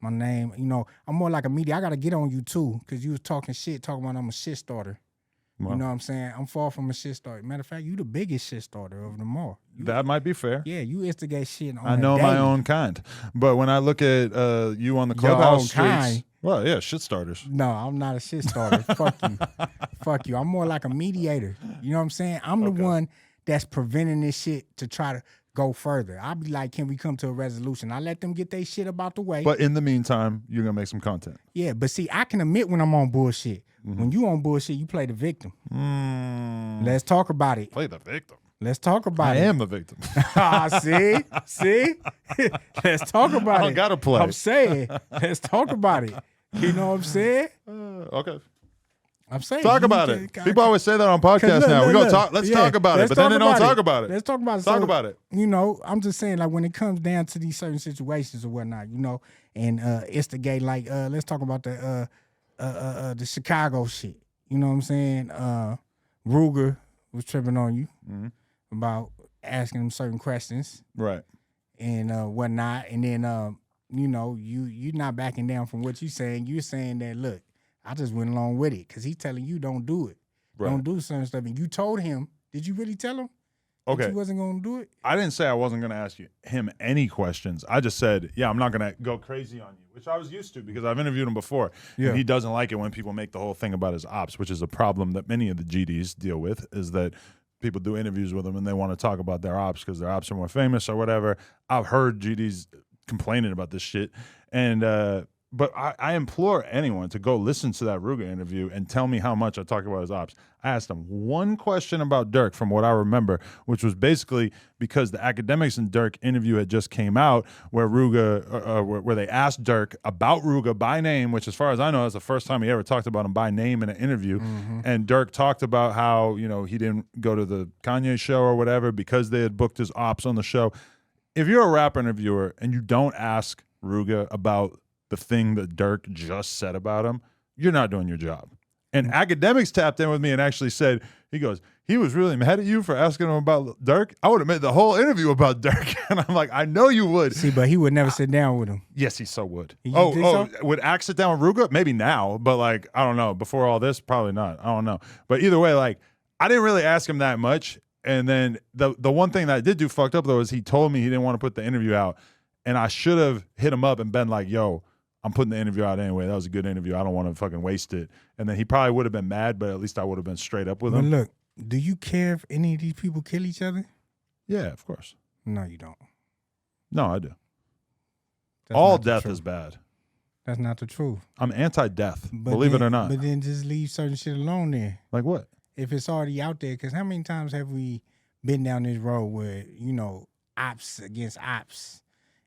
My name, I'm more like a media. I got to get on you too, because you was talking about I'm a shit starter. Well, you know what I'm saying? I'm far from a shit starter. Matter of fact, you the biggest shit starter of them all. That might be fair. Yeah, you instigate shit on I know a my daily. own kind. But when I look at you on the Your clubhouse own streets, kind? well, yeah, shit starters. No, I'm not a shit starter. Fuck you. Fuck you. I'm more like a mediator. You know what I'm saying? I'm the one that's preventing this shit to try to go further. I'll be like, can we come to a resolution? I let them get their shit about the way. But in the meantime, you're going to make some content. Yeah, but see, I can admit when I'm on bullshit. When you on bullshit, you play the victim. Let's talk about it. Play the victim. Let's talk about I it. am the victim. See? Let's talk about it. I don't got to play. I'm saying, let's talk about it. You know what I'm saying? Okay. I'm saying. Talk about it. People always say that on podcasts now. We're going to talk. Let's talk about it. But then they don't talk about it. Let's talk about it. Talk about it. I'm just saying, like, when it comes down to these certain situations or whatnot, and instigate, like, let's talk about the Chicago shit. You know what I'm saying? Rooga was tripping on you about asking him certain questions. Right. And whatnot. And then, you're not backing down from what you're saying. You're saying that, look, I just went along with it because he's telling you don't do it. Right. Don't do certain stuff. And you told him, did you really tell him that you wasn't going to do it? I didn't say I wasn't going to ask him any questions. I just said, yeah, I'm not going to go crazy on you, which I was used to because I've interviewed him before. Yeah. And he doesn't like it when people make the whole thing about his ops, which is a problem that many of the GDs deal with, is that people do interviews with them and they want to talk about their ops because their ops are more famous or whatever. I've heard GDs complaining about this shit. And, but I implore anyone to go listen to that Rooga interview and tell me how much I talk about his ops. I asked him one question about Dirk from what I remember, which was basically because the Academics and Dirk interview had just came out where Rooga, where they asked Dirk about Rooga by name, which as far as I know is the first time he ever talked about him by name in an interview. And Dirk talked about how, he didn't go to the Kanye show or whatever because they had booked his ops on the show. If you're a rap interviewer and you don't ask Rooga about the thing that Dirk just said about him, you're not doing your job. And Academics tapped in with me and actually said, he was really mad at you for asking him about Dirk. I would have made the whole interview about Dirk. And I'm like, I know you would. See, but he would never sit down with him. Yes, he so would. So? Would Ack sit down with Rooga? Maybe now, but like, I don't know. Before all this, probably not. I don't know. But either way, like, I didn't really ask him that much. And then the one thing that I did do fucked up, though, is he told me he didn't want to put the interview out. And I should have hit him up and been like, yo, I'm putting the interview out anyway. That was a good interview. I don't want to fucking waste it. And then he probably would have been mad, but at least I would have been straight up with him. Look, do you care if any of these people kill each other? Yeah, of course. No, you don't. No, I do. That's all death is bad. That's not the truth. I'm anti-death, believe it or not. But then just leave certain shit alone there. Like what? If it's already out there, because how many times have we been down this road where, ops against ops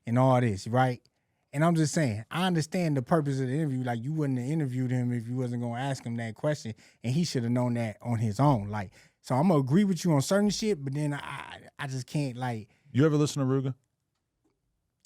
and all this, right? And I'm just saying, I understand the purpose of the interview. Like, you wouldn't have interviewed him if you wasn't going to ask him that question, and he should have known that on his own. Like, so I'm going to agree with you on certain shit, but then I just can't, like... You ever listen to Rooga?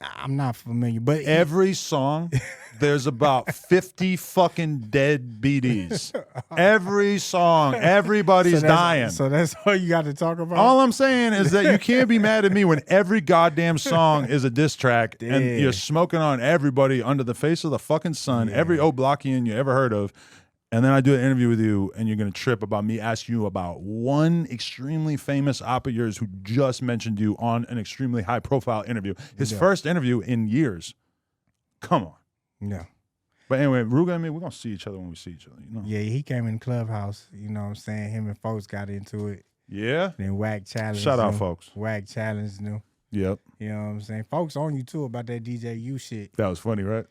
I'm not familiar, but... Every song, there's about 50 fucking dead BDs. Every song, everybody's dying. So that's all you got to talk about? All I'm saying is that you can't be mad at me when every goddamn song is a diss track and you're smoking on everybody under the face of the fucking sun, every O'Blockian you ever heard of. And then I do an interview with you, and you're going to trip about me asking you about one extremely famous op of yours who just mentioned you on an extremely high-profile interview. His first interview in years. Come on. Yeah. But anyway, Rooga and me, we're going to see each other when we see each other. Yeah, he came in the clubhouse. You know what I'm saying? Him and folks got into it. Yeah? Then Wag challenged Shout out, folks. Wag challenged him. Yep. You know what I'm saying? Folks on you, too, about that DJU shit. That was funny, right?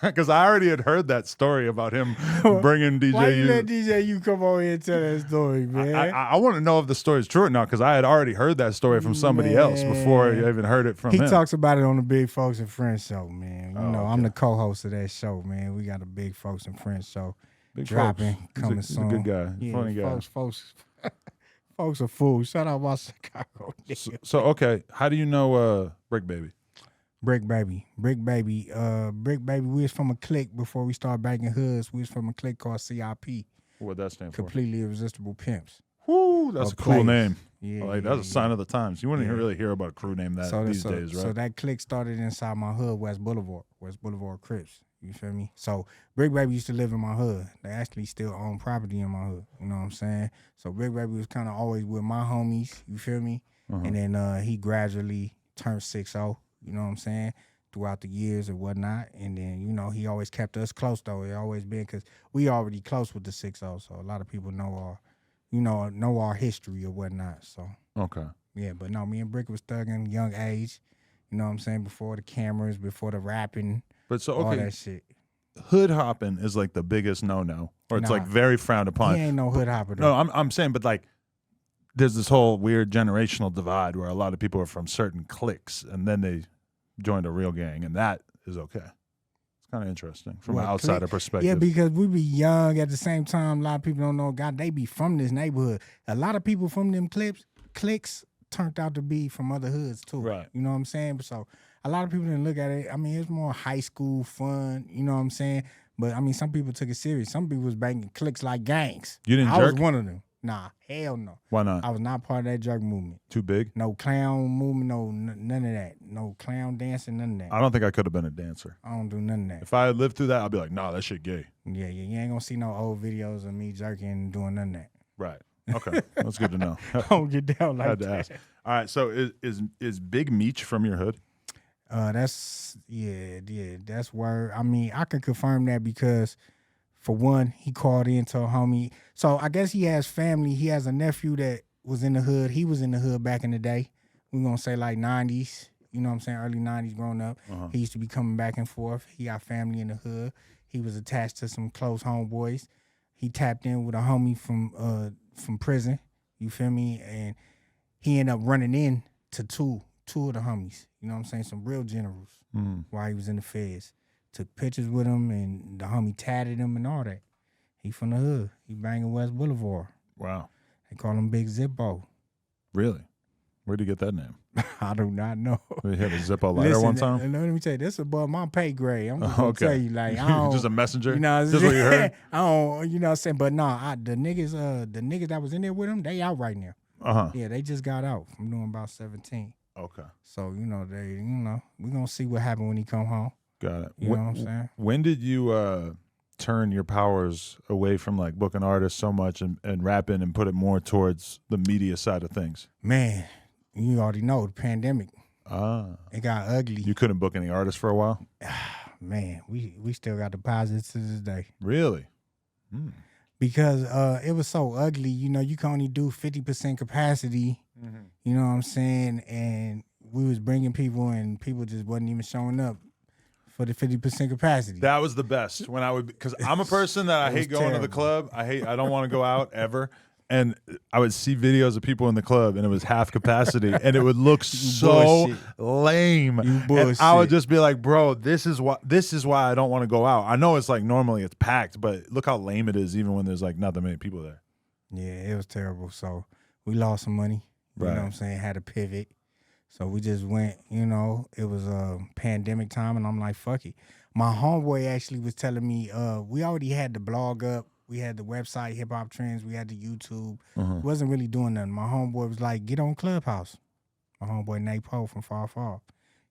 Because I already had heard that story about him bringing DJU. Why you let DJU come over here and tell that story, man? I want to know if the story is true or not, because I had already heard that story from somebody else before I even heard it from him. He talks about it on the Big Folks and Friends show, man. I'm the co-host of that show, man. We got a Big Folks and Friends show dropping, coming soon. He's a good guy, funny guy. Folks are fools. Shout out my Chicago. So, okay, how do you know Brick Baby? Brick Baby. We was from a clique before we started banging hoods. We was from a clique called CIP. What'd that stand for? Completely Irresistible Pimps. Woo, that's a cool name. Yeah, that's a sign of the times. You wouldn't really hear about a crew name these days, right? So that clique started inside my hood, West Boulevard. West Boulevard Crips. You feel me? So Brick Baby used to live in my hood. They actually still own property in my hood. You know what I'm saying? So Brick Baby was kind of always with my homies. You feel me? And then he gradually turned 6-0. You know what I'm saying? Throughout the years or whatnot. And then, you know, he always kept us close, though. It always been because we already close with the 6-0. So a lot of people know our history or whatnot. So, okay. Yeah, but no, me and Brick was thugging young age. You know what I'm saying? Before the cameras, before the rapping, but so all that shit. Hood hopping is like the biggest no-no. Or it's like very frowned upon. He ain't no hood hopper, though. No, I'm saying, but like, there's this whole weird generational divide where a lot of people are from certain cliques and then they joined a real gang, and that is okay. It's kind of interesting from an outsider perspective. Yeah, because we be young at the same time. A lot of people don't know, God, they be from this neighborhood. A lot of people from them cliques turned out to be from other hoods too. Right. You know what I'm saying? So a lot of people didn't look at it. I mean, it's more high school fun. You know what I'm saying? But I mean, some people took it serious. Some people was banging cliques like gangs. You didn't jerk? I was one of them. Nah, hell no. Why not? I was not part of that jerk movement. Too big? No clown movement, none of that. No clown dancing, none of that. I don't think I could have been a dancer. I don't do none of that. If I had lived through that, I'd be like, nah, that shit gay. Yeah, you ain't gonna see no old videos of me jerking and doing none of that. Right. Okay. That's good to know. I don't get down like I had to that. ask. All right. So is Big Meech from your hood? That's where, I mean, I can confirm that because for one, he called in to a homie. So I guess he has family. He has a nephew that was in the hood. He was in the hood back in the day. We're going to say like 90s, you know what I'm saying, early 90s growing up. He used to be coming back and forth. He got family in the hood. He was attached to some close homeboys. He tapped in with a homie from prison, you feel me? And he ended up running in to two of the homies, you know what I'm saying, some real generals while he was in the feds. Took pictures with him, and the homie tatted him and all that. He from the hood. He banging West Boulevard. Wow. They call him Big Zippo. Really? Where'd you get that name? I do not know. Did he have a Zippo lighter one time? Let me tell you, this is above my pay grade. I'm just gonna tell you, like, I don't, just a messenger? You know, just what you heard? I don't, you know what I'm saying? But no, the niggas that was in there with him, they out right now. Yeah, they just got out from doing about 17. Okay. So, you know, we're gonna see what happened when he come home. Got it. You know what I'm saying? When did you turn your powers away from like booking artists so much and rapping and put it more towards the media side of things? Man, you already know the pandemic. It got ugly. You couldn't book any artists for a while? Man, we still got deposits to this day. Really? Because it was so ugly. You know, you can only do 50% capacity. You know what I'm saying? And we was bringing people, and people just wasn't even showing up for the 50% capacity. That was the best when I would, because I'm a person that I hate going to the club. I don't want to go out ever. And I would see videos of people in the club, and it was half capacity, and it would look so lame. And I would just be like, "Bro, this is why I don't want to go out." I know it's like normally it's packed, but look how lame it is, even when there's like not that many people there. Yeah, it was terrible. So we lost some money. You know what I'm saying? Had to pivot. So we just went. You know, it was a pandemic time, and I'm like, "Fuck it." My homeboy actually was telling me, we already had the blog up. We had the website, Hip Hop Trends. We had the YouTube. Wasn't really doing nothing. My homeboy was like, get on Clubhouse. My homeboy Nate Poe from Far Far.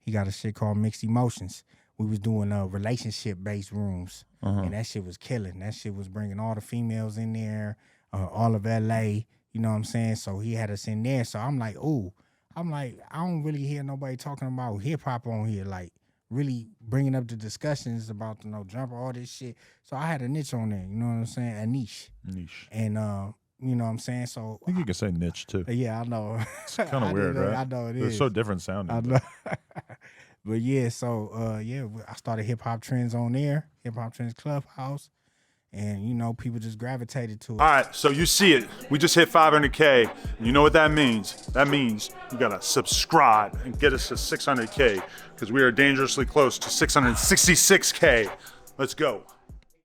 He got a shit called Mixed Emotions. We was doing relationship-based rooms. And that shit was killing. That shit was bringing all the females in there, all of L.A., you know what I'm saying? So he had us in there. So I'm like, ooh. I don't really hear nobody talking about hip-hop on here, like, really bringing up the discussions about the no jumper, all this shit. So I had a niche on there, you know what I'm saying? A niche. And, you know what I'm saying? So I think you can say niche, too. Yeah, I know. It's kind of weird, right? I know it is. It's so different sounding. I know. But yeah, so, I started Hip Hop Trends on there, Hip Hop Trends Clubhouse. And, you know, people just gravitated to it. All right, so you see it. We just hit 500K. You know what that means? That means you got to subscribe and get us to 600K because we are dangerously close to 666K. Let's go.